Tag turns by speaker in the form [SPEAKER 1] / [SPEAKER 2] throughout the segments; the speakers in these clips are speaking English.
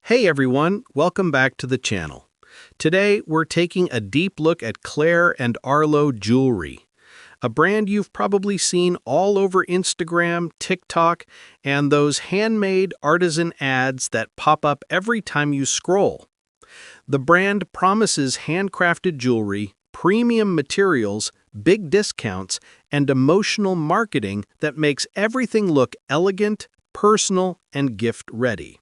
[SPEAKER 1] Hey everyone, welcome back to the channel. Today we're taking a deep look at Claire and Arlo Jewelry, a brand you've probably seen all over Instagram, TikTok, and those handmade artisan ads that pop up every time you scroll. The brand promises handcrafted jewelry, premium materials, big discounts, and emotional marketing that makes everything look elegant, personal, and gift-ready.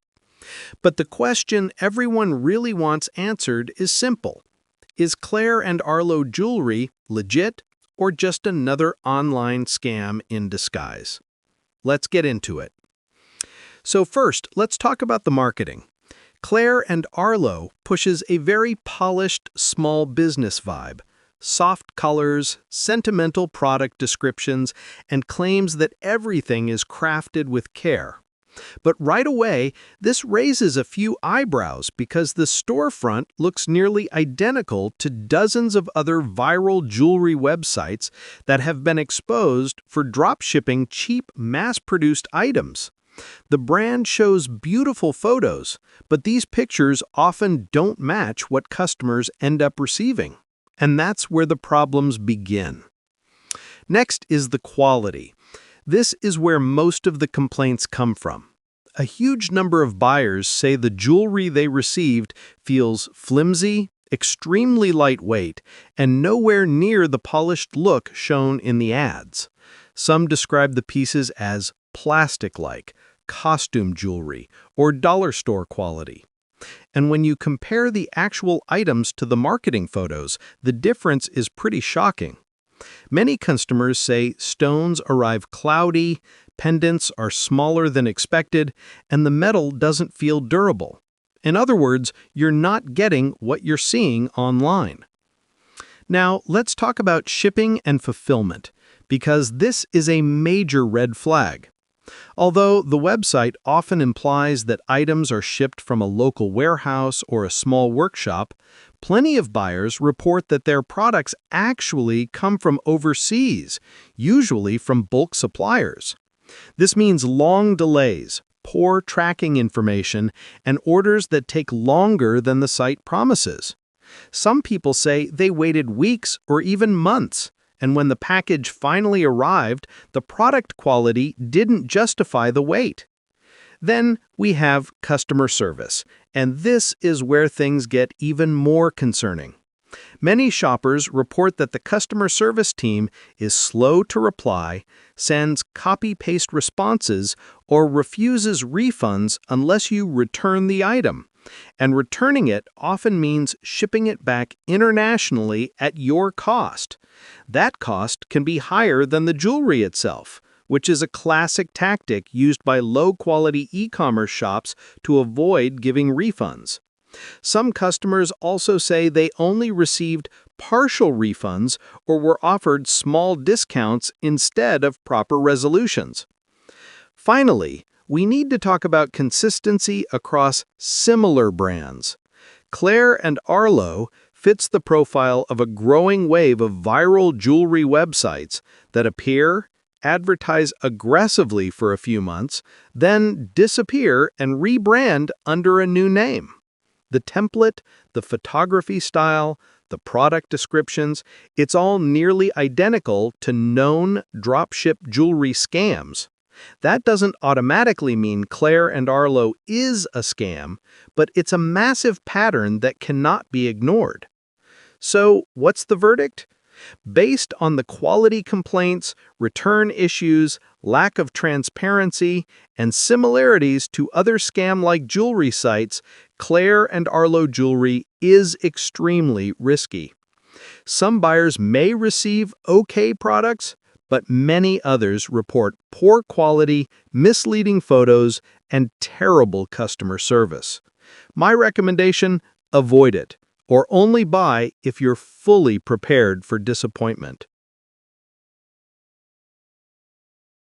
[SPEAKER 1] But the question everyone really wants answered is simple. Is Claire and Arlo Jewelry legit or just another online scam in disguise? Let's get into it. So first, let's talk about the marketing. Claire and Arlo pushes a very polished small business vibe, soft colors, sentimental product descriptions, and claims that everything is crafted with care. But right away, this raises a few eyebrows because the storefront looks nearly identical to dozens of other viral jewelry websites that have been exposed for dropshipping cheap, mass-produced items. The brand shows beautiful photos, but these pictures often don't match what customers end up receiving. And that's where the problems begin. Next is the quality. This is where most of the complaints come from. A huge number of buyers say the jewelry they received feels flimsy, extremely lightweight, and nowhere near the polished look shown in the ads. Some describe the pieces as plastic-like, costume jewelry, or dollar store quality. And when you compare the actual items to the marketing photos, the difference is pretty shocking. Many customers say stones arrive cloudy, pendants are smaller than expected, and the metal doesn't feel durable. In other words, you're not getting what you're seeing online. Now, let's talk about shipping and fulfillment, because this is a major red flag. Although the website often implies that items are shipped from a local warehouse or a small workshop, plenty of buyers report that their products actually come from overseas, usually from bulk suppliers. This means long delays, poor tracking information, and orders that take longer than the site promises. Some people say they waited weeks or even months, and when the package finally arrived, the product quality didn't justify the wait. Then we have customer service, and this is where things get even more concerning. Many shoppers report that the customer service team is slow to reply, sends copy-paste responses, or refuses refunds unless you return the item. And returning it often means shipping it back internationally at your cost. That cost can be higher than the jewelry itself, which is a classic tactic used by low-quality e-commerce shops to avoid giving refunds. Some customers also say they only received partial refunds or were offered small discounts instead of proper resolutions. Finally, we need to talk about consistency across similar brands. Claire and Arlo fits the profile of a growing wave of viral jewelry websites that appear, advertise aggressively for a few months, then disappear and rebrand under a new name. The template, the photography style, the product descriptions, it's all nearly identical to known dropship jewelry scams. That doesn't automatically mean Claire and Arlo is a scam, but it's a massive pattern that cannot be ignored. So, what's the verdict? Based on the quality complaints, return issues, lack of transparency, and similarities to other scam-like jewelry sites, Claire and Arlo Jewelry is extremely risky. Some buyers may receive okay products, but many others report poor quality, misleading photos, and terrible customer service. My recommendation: avoid it, or only buy if you're fully prepared for disappointment.